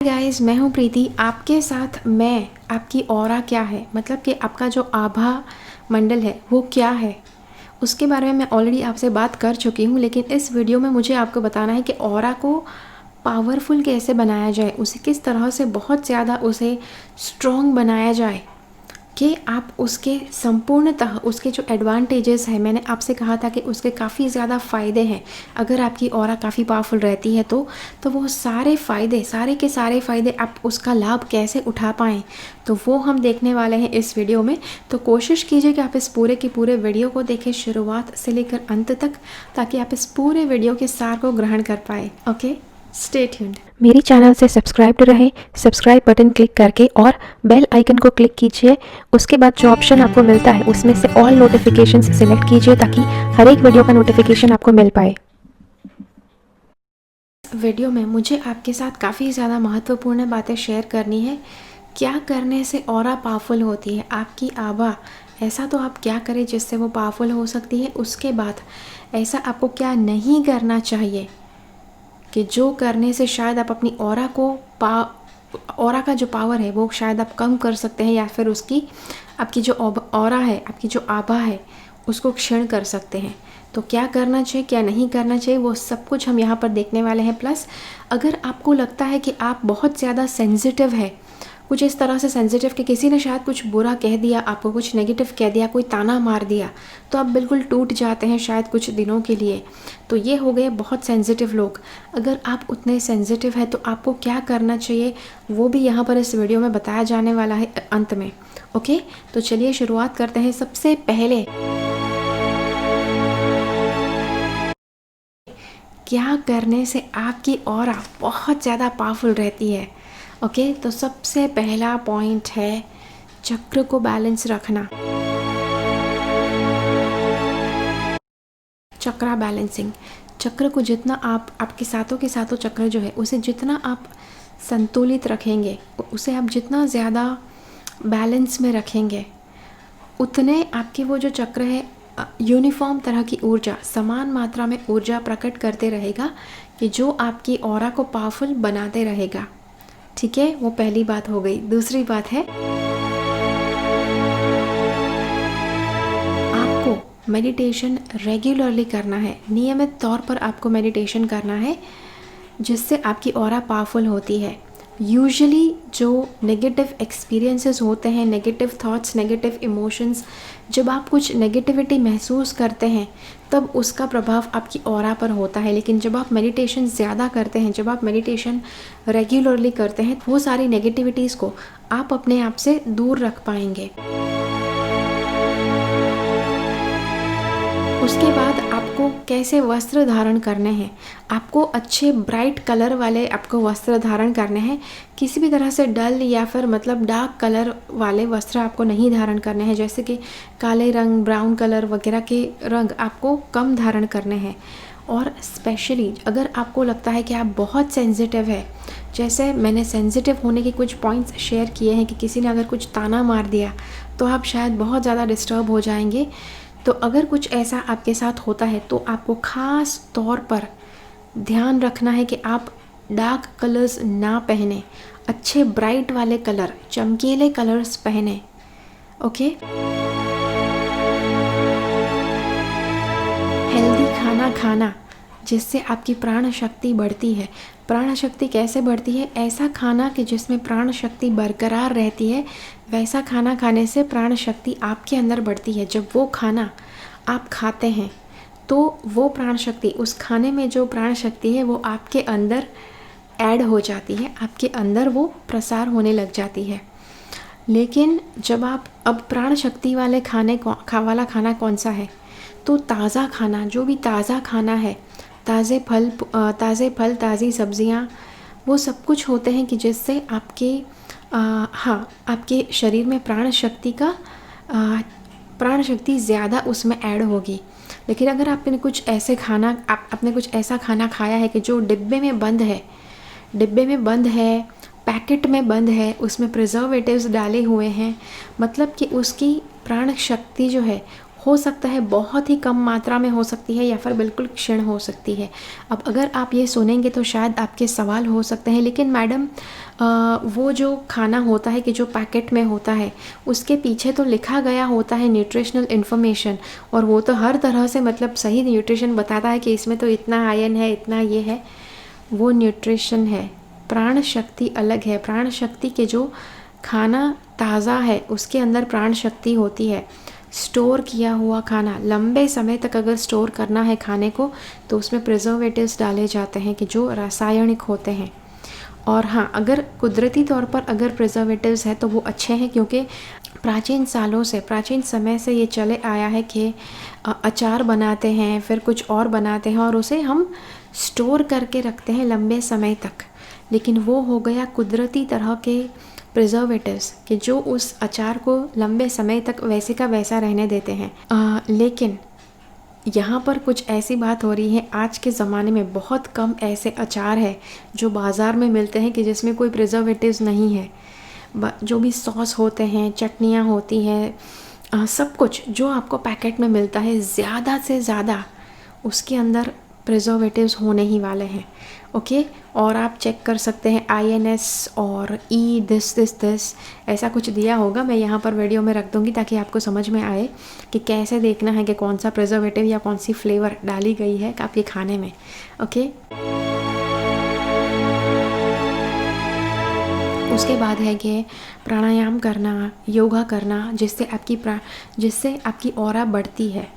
Guys, मैं हूँ प्रीति। आपके साथ मैं आपकी ऑरा क्या है, मतलब कि आपका जो आभा मंडल है वो क्या है, उसके बारे में मैं ऑलरेडी आपसे बात कर चुकी हूँ। लेकिन इस वीडियो में मुझे आपको बताना है कि ऑरा को पावरफुल कैसे बनाया जाए, उसे किस तरह से बहुत ज़्यादा उसे स्ट्रॉन्ग बनाया जाए कि आप उसके संपूर्णतः उसके जो एडवांटेजेस हैं, मैंने आपसे कहा था कि उसके काफ़ी ज़्यादा फ़ायदे हैं। अगर आपकी ऑरा काफ़ी पावरफुल रहती है तो वो सारे फ़ायदे, सारे के सारे फ़ायदे आप उसका लाभ कैसे उठा पाएँ, तो वो हम देखने वाले हैं इस वीडियो में। तो कोशिश कीजिए कि आप इस पूरे के पूरे वीडियो को देखें शुरुआत से लेकर अंत तक, ताकि आप इस पूरे वीडियो के सार को ग्रहण कर पाए। Okay, stay tuned. मेरी चैनल से सब्सक्राइब रहे, सब्सक्राइब बटन क्लिक करके और बेल आइकन को क्लिक कीजिए। उसके बाद जो ऑप्शन आपको मिलता है उसमें से ऑल नोटिफिकेशंस सिलेक्ट कीजिए, ताकि हर एक वीडियो का नोटिफिकेशन आपको मिल पाए। वीडियो में मुझे आपके साथ काफ़ी ज़्यादा महत्वपूर्ण बातें शेयर करनी है। क्या करने से ऑरा पावरफुल होती है, आपकी आभा, ऐसा तो आप क्या करें जिससे वो पावरफुल हो सकती है। उसके बाद ऐसा आपको क्या नहीं करना चाहिए कि जो करने से शायद आप अपनी ऑरा का जो पावर है वो शायद आप कम कर सकते हैं, या फिर उसकी आपकी जो ऑरा है, आपकी जो आभा है, उसको क्षीण कर सकते हैं। तो क्या करना चाहिए, क्या नहीं करना चाहिए, वो सब कुछ हम यहाँ पर देखने वाले हैं। प्लस अगर आपको लगता है कि आप बहुत ज़्यादा सेंसिटिव है, कुछ इस तरह से सेंसिटिव कि किसी ने शायद कुछ बुरा कह दिया, आपको कुछ नेगेटिव कह दिया, कोई ताना मार दिया, तो आप बिल्कुल टूट जाते हैं शायद कुछ दिनों के लिए। तो ये हो गए बहुत सेंसिटिव लोग। अगर आप उतने सेंसिटिव हैं तो आपको क्या करना चाहिए, वो भी यहाँ पर इस वीडियो में बताया जाने वाला है अंत में। ओके, तो चलिए शुरुआत करते हैं। सबसे पहले क्या करने से आपकी ऑरा बहुत ज़्यादा पावरफुल रहती है। ओके, तो सबसे पहला पॉइंट है चक्र को बैलेंस रखना। चक्रा बैलेंसिंग, चक्र को जितना आप आपके साथों के साथों चक्र जो है उसे जितना आप संतुलित रखेंगे, उसे आप जितना ज़्यादा बैलेंस में रखेंगे, उतने आपके वो जो चक्र है यूनिफॉर्म तरह की ऊर्जा, समान मात्रा में ऊर्जा प्रकट करते रहेगा, कि जो आपकी ऑरा को पावरफुल बनाते रहेगा। ठीक है, वो पहली बात हो गई। दूसरी बात है आपको मेडिटेशन रेगुलरली करना है, नियमित तौर पर आपको मेडिटेशन करना है, जिससे आपकी ऑरा पावरफुल होती है। यूजुअली जो नेगेटिव एक्सपीरियंसेस होते हैं, नेगेटिव थॉट्स, नेगेटिव इमोशंस, जब आप कुछ नेगेटिविटी महसूस करते हैं तब उसका प्रभाव आपकी ऑरा पर होता है। लेकिन जब आप मेडिटेशन ज़्यादा करते हैं, जब आप मेडिटेशन रेगुलरली करते हैं, वो सारी नेगेटिविटीज़ को आप अपने आप से दूर रख पाएंगे। उसके बाद आपको कैसे वस्त्र धारण करने हैं, आपको अच्छे ब्राइट कलर वाले आपको वस्त्र धारण करने हैं। किसी भी तरह से डल या फिर मतलब डार्क कलर वाले वस्त्र आपको नहीं धारण करने हैं, जैसे कि काले रंग, ब्राउन कलर वगैरह के रंग आपको कम धारण करने हैं। और स्पेशली अगर आपको लगता है कि आप बहुत सेंसिटिव है, जैसे मैंने सेंसिटिव होने के कुछ पॉइंट्स शेयर किए हैं कि किसी ने अगर कुछ ताना मार दिया तो आप शायद बहुत ज़्यादा डिस्टर्ब हो जाएंगे। तो अगर कुछ ऐसा आपके साथ होता है तो आपको ख़ास तौर पर ध्यान रखना है कि आप डार्क कलर्स ना पहने, अच्छे ब्राइट वाले कलर, चमकीले कलर्स पहने। ओके, हेल्दी खाना खाना, जिससे आपकी प्राण शक्ति बढ़ती है। प्राण शक्ति कैसे बढ़ती है, ऐसा खाना कि जिसमें प्राण शक्ति बरकरार रहती है, वैसा खाना खाने से प्राण शक्ति आपके अंदर बढ़ती है। जब वो खाना आप खाते हैं तो वो प्राण शक्ति, उस खाने में जो प्राण शक्ति है वो आपके अंदर ऐड हो जाती है, आपके अंदर वो प्रसार होने लग जाती है। लेकिन जब आप अब प्राण शक्ति वाले वाला खाना कौन सा है, तो ताज़ा खाना, जो भी ताज़ा खाना है, ताज़े फल, ताज़ी सब्जियां, वो सब कुछ होते हैं कि जिससे आपके शरीर में प्राण शक्ति ज़्यादा उसमें ऐड होगी। लेकिन अगर आपने कुछ ऐसा खाना खाया है कि जो डिब्बे में बंद है, पैकेट में बंद है, उसमें प्रिजर्वेटिव्स डाले हुए हैं, मतलब कि उसकी प्राण शक्ति जो है हो सकता है बहुत ही कम मात्रा में हो सकती है या फिर बिल्कुल क्षीण हो सकती है। अब अगर आप ये सुनेंगे तो शायद आपके सवाल हो सकते हैं, लेकिन मैडम वो जो खाना होता है कि जो पैकेट में होता है उसके पीछे तो लिखा गया होता है न्यूट्रिशनल इन्फॉर्मेशन, और वो तो हर तरह से मतलब सही न्यूट्रिशन बताता है कि इसमें तो इतना आयरन है, इतना ये है। वो न्यूट्रिशन है, प्राण शक्ति अलग है। प्राण शक्ति के जो खाना ताज़ा है उसके अंदर प्राण शक्ति होती है। स्टोर किया हुआ खाना लंबे समय तक अगर स्टोर करना है खाने को तो उसमें प्रिजर्वेटिव्स डाले जाते हैं कि जो रासायनिक होते हैं। और हाँ, अगर कुदरती तौर पर अगर प्रिजर्वेटिव्स है तो वो अच्छे हैं, क्योंकि प्राचीन सालों से, प्राचीन समय से ये चले आया है कि अचार बनाते हैं, फिर कुछ और बनाते हैं और उसे हम स्टोर करके रखते हैं लंबे समय तक। लेकिन वो हो गया कुदरती तरह के प्रिजर्वेटिव्स कि जो उस अचार को लंबे समय तक वैसे का वैसा रहने देते हैं। लेकिन यहाँ पर कुछ ऐसी बात हो रही है, आज के ज़माने में बहुत कम ऐसे अचार है जो बाज़ार में मिलते हैं कि जिसमें कोई प्रिजर्वेटिव्स नहीं है। जो भी सॉस होते हैं, चटनियाँ होती हैं, सब कुछ जो आपको पैकेट में मिलता है ज़्यादा से ज़्यादा उसके अंदर प्रिजर्वेटिव्स होने ही वाले हैं। ओके, और आप चेक कर सकते हैं INS और E दिस ऐसा कुछ दिया होगा। मैं यहाँ पर वीडियो में रख दूँगी ताकि आपको समझ में आए कि कैसे देखना है कि कौन सा प्रिजर्वेटिव या कौन सी फ्लेवर डाली गई है आपके खाने में। ओके, उसके बाद है कि प्राणायाम करना, योगा करना, जिससे आपकी ऑरा बढ़ती है।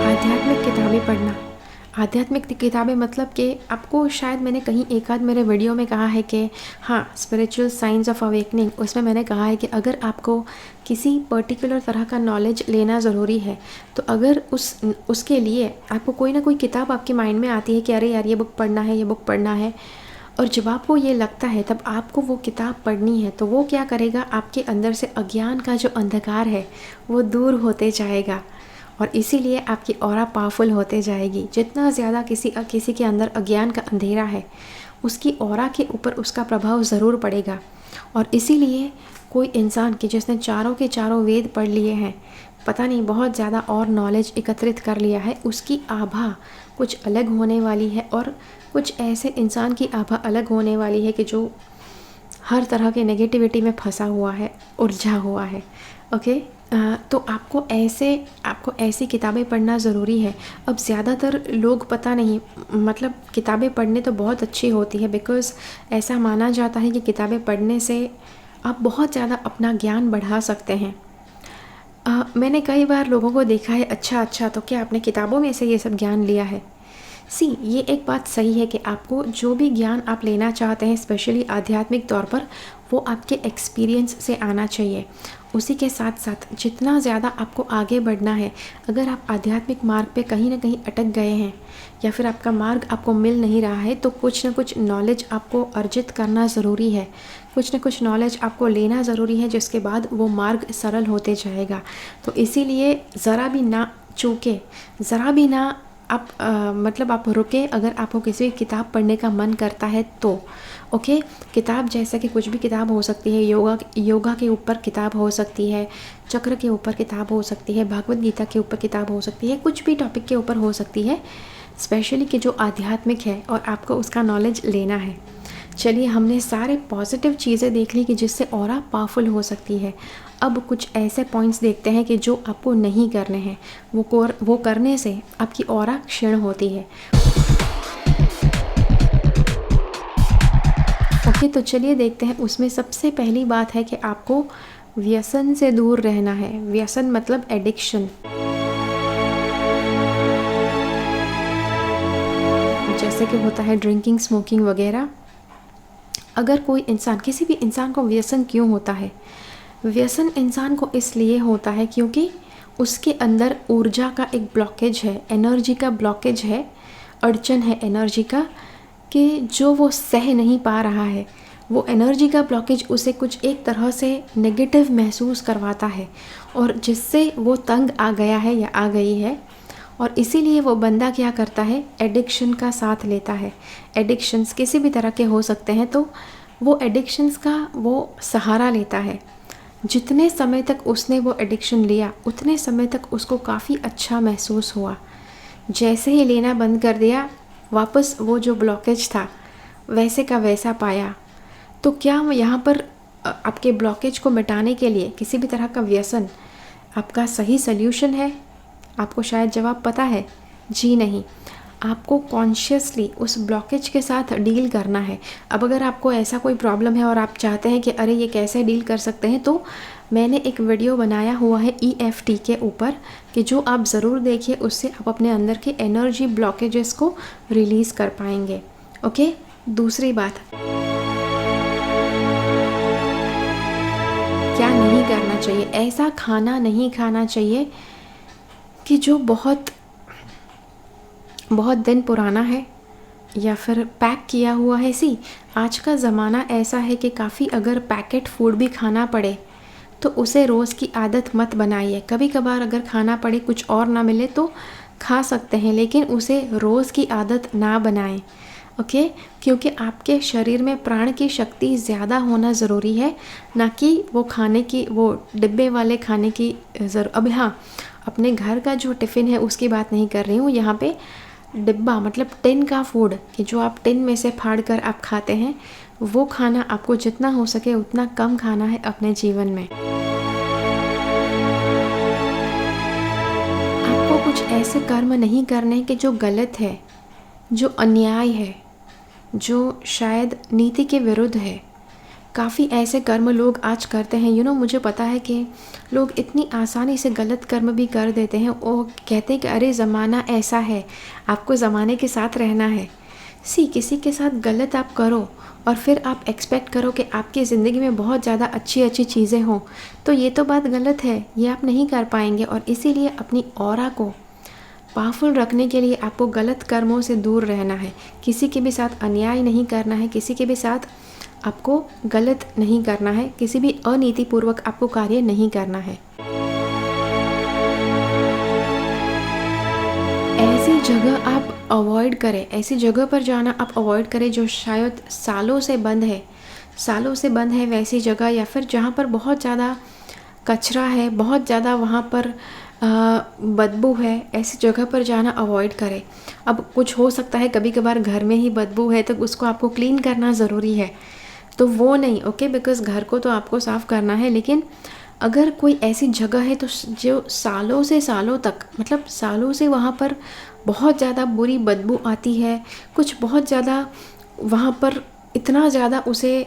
आध्यात्मिक किताबें पढ़ना, आध्यात्मिक किताबें मतलब कि आपको शायद मैंने कहीं एक आध मेरे वीडियो में कहा है कि हाँ, स्पिरिचुअल साइंस ऑफ अवेकनिंग, उसमें मैंने कहा है कि अगर आपको किसी पर्टिकुलर तरह का नॉलेज लेना ज़रूरी है तो अगर उसके लिए आपको कोई ना कोई किताब आपके माइंड में आती है कि अरे यार ये बुक पढ़ना है, ये बुक पढ़ना है, और जब आपको ये लगता है तब आपको वो किताब पढ़नी है, तो वो क्या करेगा, आपके अंदर से अज्ञान का जो अंधकार है वो दूर होते जाएगा और इसीलिए आपकी ऑरा पावरफुल होते जाएगी। जितना ज़्यादा किसी के अंदर अज्ञान का अंधेरा है उसकी ऑरा के ऊपर उसका प्रभाव ज़रूर पड़ेगा। और इसीलिए कोई इंसान कि जिसने चारों के चारों वेद पढ़ लिए हैं, पता नहीं बहुत ज़्यादा और नॉलेज एकत्रित कर लिया है, उसकी आभा कुछ अलग होने वाली है। और कुछ ऐसे इंसान की आभा अलग होने वाली है कि जो हर तरह के नेगेटिविटी में फंसा हुआ है, उलझा हुआ है। ओके, तो आपको ऐसी किताबें पढ़ना ज़रूरी है। अब ज़्यादातर लोग पता नहीं, मतलब किताबें पढ़ने तो बहुत अच्छी होती है, बिकॉज़ ऐसा माना जाता है कि किताबें पढ़ने से आप बहुत ज़्यादा अपना ज्ञान बढ़ा सकते हैं। मैंने कई बार लोगों को देखा है, अच्छा तो क्या आपने किताबों में से ये सब ज्ञान लिया है? ये एक बात सही है कि आपको जो भी ज्ञान आप लेना चाहते हैं, स्पेशली आध्यात्मिक तौर पर, वो आपके एक्सपीरियंस से आना चाहिए। उसी के साथ साथ जितना ज़्यादा आपको आगे बढ़ना है, अगर आप आध्यात्मिक मार्ग पे कहीं ना कहीं अटक गए हैं या फिर आपका मार्ग आपको मिल नहीं रहा है, तो कुछ ना कुछ नॉलेज आपको अर्जित करना ज़रूरी है, कुछ ना कुछ नॉलेज आपको लेना ज़रूरी है, जिसके बाद वो मार्ग सरल होते जाएगा। तो इसीलिए ज़रा भी ना चूके, ज़रा भी ना आप रुके। अगर आपको किसी किताब पढ़ने का मन करता है तो ओके, किताब जैसा कि कुछ भी किताब हो सकती है, योगा के ऊपर किताब हो सकती है, चक्र के ऊपर किताब हो सकती है, भागवत गीता के ऊपर किताब हो सकती है, कुछ भी टॉपिक के ऊपर हो सकती है, स्पेशली कि जो आध्यात्मिक है और आपको उसका नॉलेज लेना है। चलिए, हमने सारे पॉजिटिव चीज़ें देख ली कि जिससे ऑरा पावरफुल हो सकती है। अब कुछ ऐसे पॉइंट्स देखते हैं कि जो आपको नहीं करने हैं, वो करने से आपकी ऑरा क्षीण होती है। ओके, तो चलिए देखते हैं। उसमें सबसे पहली बात है कि आपको व्यसन से दूर रहना है। व्यसन मतलब एडिक्शन, जैसे कि होता है ड्रिंकिंग, स्मोकिंग वगैरह। अगर कोई इंसान, किसी भी इंसान को व्यसन क्यों होता है? व्यसन इंसान को इसलिए होता है क्योंकि उसके अंदर ऊर्जा का एक ब्लॉकेज है, एनर्जी का ब्लॉकेज है, अड़चन है एनर्जी का, कि जो वो सह नहीं पा रहा है। वो एनर्जी का ब्लॉकेज उसे कुछ एक तरह से नेगेटिव महसूस करवाता है और जिससे वो तंग आ गया है या आ गई है। और इसीलिए वो बंदा क्या करता है, एडिक्शन का साथ लेता है। एडिक्शंस किसी भी तरह के हो सकते हैं, तो वो एडिक्शंस का वो सहारा लेता है। जितने समय तक उसने वो एडिक्शन लिया उतने समय तक उसको काफ़ी अच्छा महसूस हुआ। जैसे ही लेना बंद कर दिया, वापस वो जो ब्लॉकेज था वैसे का वैसा पाया। तो क्या यहाँ पर आपके ब्लॉकेज को मिटाने के लिए किसी भी तरह का व्यसन आपका सही सल्यूशन है? आपको शायद जवाब पता है, जी नहीं। आपको कॉन्शियसली उस ब्लॉकेज के साथ डील करना है। अब अगर आपको ऐसा कोई प्रॉब्लम है और आप चाहते हैं कि अरे ये कैसे डील कर सकते हैं, तो मैंने एक वीडियो बनाया हुआ है EFT के ऊपर कि जो आप ज़रूर देखिए, उससे आप अपने अंदर के एनर्जी ब्लॉकेजेस को रिलीज़ कर पाएंगे। ओके, दूसरी बात, क्या नहीं करना चाहिए? ऐसा खाना नहीं खाना चाहिए कि जो बहुत बहुत दिन पुराना है या फिर पैक किया हुआ है। आज का ज़माना ऐसा है कि काफ़ी अगर पैकेट फूड भी खाना पड़े तो उसे रोज़ की आदत मत बनाइए। कभी कभार अगर खाना पड़े, कुछ और ना मिले तो खा सकते हैं, लेकिन उसे रोज़ की आदत ना बनाएं। ओके, क्योंकि आपके शरीर में प्राण की शक्ति ज़्यादा होना ज़रूरी है, ना कि वो खाने की, वो डिब्बे वाले खाने की अब हाँ, अपने घर का जो टिफ़िन है उसकी बात नहीं कर रही हूँ यहाँ पे। डिब्बा मतलब टिन का फूड, कि जो आप टिन में से फाड़ कर आप खाते हैं, वो खाना आपको जितना हो सके उतना कम खाना है अपने जीवन में। आपको कुछ ऐसे कर्म नहीं करने कि जो गलत है, जो अन्याय है, जो शायद नीति के विरुद्ध है। काफ़ी ऐसे कर्म लोग आज करते हैं। मुझे पता है कि लोग इतनी आसानी से गलत कर्म भी कर देते हैं। वो कहते हैं कि अरे ज़माना ऐसा है, आपको ज़माने के साथ रहना है। किसी के साथ गलत आप करो और फिर आप एक्सपेक्ट करो कि आपकी ज़िंदगी में बहुत ज़्यादा अच्छी अच्छी चीज़ें हों, तो ये तो बात गलत है, ये आप नहीं कर पाएंगे। और इसीलिए अपनी ऑरा को पावरफुल रखने के लिए आपको गलत कर्मों से दूर रहना है। किसी के भी साथ अन्याय नहीं करना है, किसी के भी साथ आपको गलत नहीं करना है, किसी भी अनीतिपूर्वक आपको कार्य नहीं करना है। ऐसी जगह आप अवॉइड करें, ऐसी जगह पर जाना आप अवॉइड करें जो शायद सालों से बंद है वैसी जगह, या फिर जहाँ पर बहुत ज़्यादा कचरा है, बहुत ज़्यादा वहाँ पर बदबू है, ऐसी जगह पर जाना अवॉइड करें। अब कुछ हो सकता है कभी कभार घर में ही बदबू है तो उसको आपको क्लीन करना ज़रूरी है, तो वो नहीं, ओके, बिकॉज़ घर को तो आपको साफ़ करना है। लेकिन अगर कोई ऐसी जगह है तो जो सालों तक, मतलब सालों से वहाँ पर बहुत ज़्यादा बुरी बदबू आती है, कुछ बहुत ज़्यादा वहाँ पर इतना ज़्यादा उसे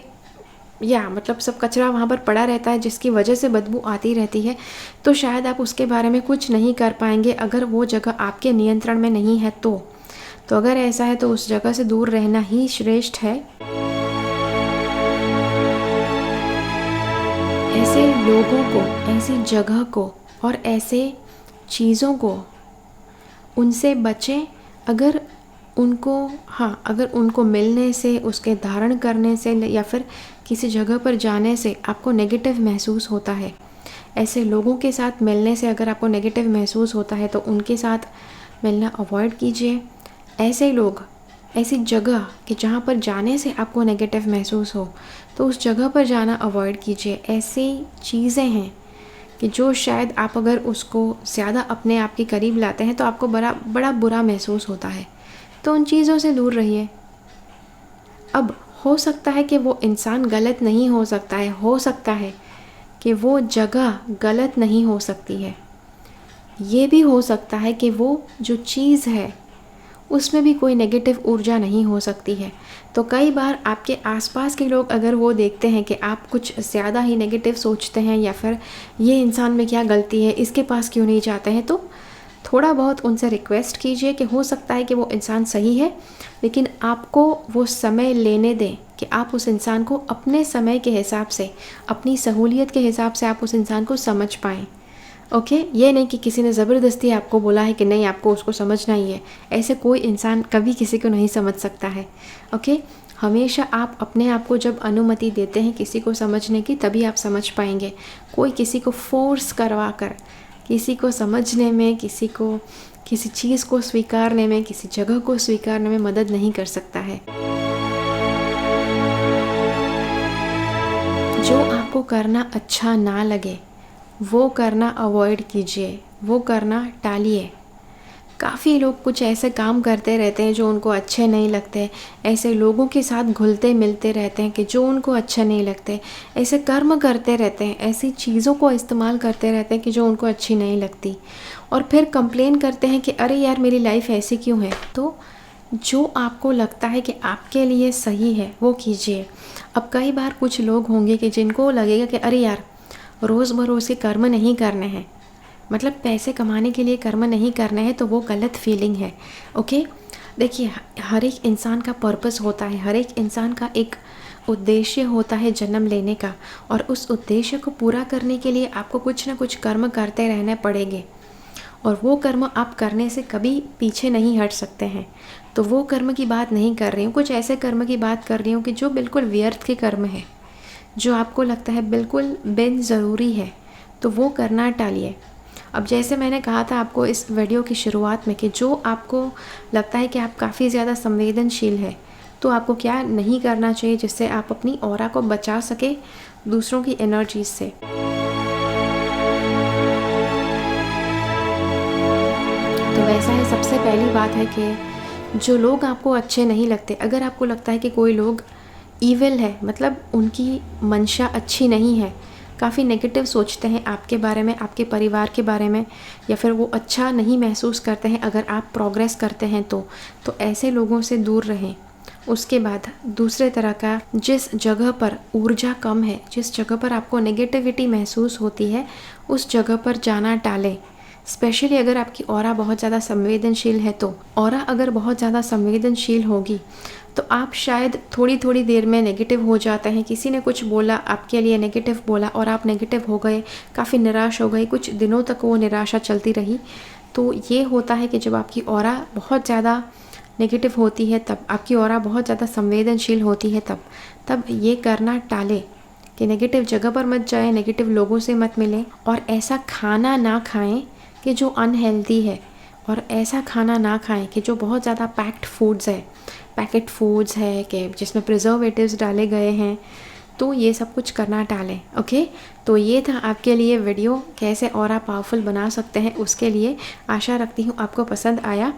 मतलब सब कचरा वहाँ पर पड़ा रहता है जिसकी वजह से बदबू आती रहती है, तो शायद आप उसके बारे में कुछ नहीं कर पाएंगे अगर वो जगह आपके नियंत्रण में नहीं है तो अगर ऐसा है तो उस जगह से दूर रहना ही श्रेष्ठ है। ऐसे लोगों को, ऐसी जगह को और ऐसे चीज़ों को उनसे बचें। अगर उनको मिलने से, उसके धारण करने से या फिर किसी जगह पर जाने से आपको नेगेटिव महसूस होता है, ऐसे लोगों के साथ मिलने से अगर आपको नेगेटिव महसूस होता है तो उनके साथ मिलना अवॉइड कीजिए। ऐसे लोग, ऐसी जगह कि जहाँ पर जाने से आपको नेगेटिव महसूस हो तो उस जगह पर जाना अवॉइड कीजिए। ऐसी चीज़ें हैं कि जो शायद आप अगर उसको ज़्यादा अपने आप के करीब लाते हैं तो आपको बड़ा बुरा महसूस होता है, तो उन चीज़ों से दूर रहिए। अब हो सकता है कि वो इंसान गलत नहीं हो सकता है, हो सकता है कि वो जगह गलत नहीं हो सकती है, ये भी हो सकता है कि वो जो चीज़ है उसमें भी कोई नेगेटिव ऊर्जा नहीं हो सकती है। तो कई बार आपके आसपास के लोग अगर वो देखते हैं कि आप कुछ ज़्यादा ही नेगेटिव सोचते हैं या फिर ये इंसान में क्या गलती है, इसके पास क्यों नहीं जाते हैं, तो थोड़ा बहुत उनसे रिक्वेस्ट कीजिए कि हो सकता है कि वो इंसान सही है, लेकिन आपको वो समय लेने दें कि आप उस इंसान को अपने समय के हिसाब से, अपनी सहूलियत के हिसाब से आप उस इंसान को समझ पाएँ। ओके, ये नहीं कि किसी ने ज़बरदस्ती आपको बोला है कि नहीं आपको उसको समझना ही है। ऐसे कोई इंसान कभी किसी को नहीं समझ सकता है। ओके, हमेशा आप अपने आप को जब अनुमति देते हैं किसी को समझने की, तभी आप समझ पाएंगे। कोई किसी को फोर्स करवा कर किसी को समझने में, किसी को किसी चीज़ को स्वीकारने में, किसी जगह को स्वीकारने में मदद नहीं कर सकता है। जो आप आपको करना अच्छा ना लगे वो करना अवॉइड कीजिए, वो करना टालिए। काफ़ी लोग कुछ ऐसे काम करते रहते हैं जो उनको अच्छे नहीं लगते, ऐसे लोगों के साथ घुलते मिलते रहते हैं कि जो उनको अच्छे नहीं लगते, ऐसे कर्म करते रहते हैं, ऐसी चीज़ों को इस्तेमाल करते रहते हैं कि जो उनको अच्छी नहीं लगती, और फिर कंप्लेन करते हैं कि अरे यार मेरी लाइफ ऐसी क्यों है। तो जो आपको लगता है कि आपके लिए सही है वो कीजिए। अब कई बार कुछ लोग होंगे कि जिनको लगेगा कि अरे यार रोज़ बरोज़ के कर्म नहीं करने हैं, मतलब पैसे कमाने के लिए कर्म नहीं करने हैं, तो वो गलत फीलिंग है। ओके, देखिए हर एक इंसान का पर्पस होता है, हर एक इंसान का एक उद्देश्य होता है जन्म लेने का, और उस उद्देश्य को पूरा करने के लिए आपको कुछ ना कुछ कर्म करते रहने पड़ेंगे, और वो कर्म आप करने से कभी पीछे नहीं हट सकते हैं। तो वो कर्म की बात नहीं कर रही हूँ, कुछ ऐसे कर्म की बात कर रही हूँ कि जो बिल्कुल व्यर्थ के कर्म है, जो आपको लगता है बिल्कुल बिन ज़रूरी है, तो वो करना टालिए। अब जैसे मैंने कहा था आपको इस वीडियो की शुरुआत में कि जो आपको लगता है कि आप काफ़ी ज़्यादा संवेदनशील है, तो आपको क्या नहीं करना चाहिए जिससे आप अपनी ऑरा को बचा सके दूसरों की एनर्जीज से। तो वैसा है, सबसे पहली बात है कि जो लोग आपको अच्छे नहीं लगते, अगर आपको लगता है कि कोई लोग ईविल है, मतलब उनकी मंशा अच्छी नहीं है, काफ़ी नेगेटिव सोचते हैं आपके बारे में, आपके परिवार के बारे में, या फिर वो अच्छा नहीं महसूस करते हैं अगर आप प्रोग्रेस करते हैं तो ऐसे लोगों से दूर रहें। उसके बाद दूसरे तरह का, जिस जगह पर ऊर्जा कम है, जिस जगह पर आपको नेगेटिविटी महसूस होती है, उस जगह पर जाना टालें। स्पेशली अगर आपकी ऑरा बहुत ज़्यादा संवेदनशील है, तो ऑरा अगर बहुत ज़्यादा संवेदनशील होगी तो आप शायद थोड़ी थोड़ी देर में नेगेटिव हो जाते हैं। किसी ने कुछ बोला, आपके लिए नेगेटिव बोला और आप नेगेटिव हो गए, काफ़ी निराश हो गए, कुछ दिनों तक वो निराशा चलती रही। तो ये होता है कि जब आपकी ऑरा बहुत ज़्यादा नेगेटिव होती है, तब आपकी ऑरा बहुत ज़्यादा संवेदनशील होती है, तब ये करना टालें कि नेगेटिव जगह पर मत जाएं, नेगेटिव लोगों से मत मिलें, और ऐसा खाना ना खाएं कि जो अनहेल्दी है, और ऐसा खाना ना खाएं कि जो बहुत ज़्यादा पैकेट फूड्स है कि जिसमें प्रिजर्वेटिव्स डाले गए हैं। तो ये सब कुछ करना टालें। ओके, तो ये था आपके लिए वीडियो, कैसे ऑरा पावरफुल बना सकते हैं। उसके लिए आशा रखती हूँ आपको पसंद आया।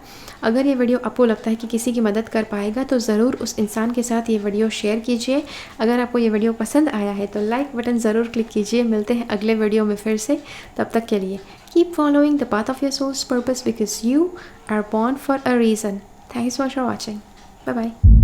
अगर ये वीडियो आपको लगता है कि किसी की मदद कर पाएगा, तो ज़रूर उस इंसान के साथ ये वीडियो शेयर कीजिए। अगर आपको ये वीडियो पसंद आया है तो लाइक बटन ज़रूर क्लिक कीजिए। मिलते हैं अगले वीडियो में फिर से, तब तक के लिए keep following the path of your soul's purpose, because you are born for a reason. Thanks for watching. Bye bye.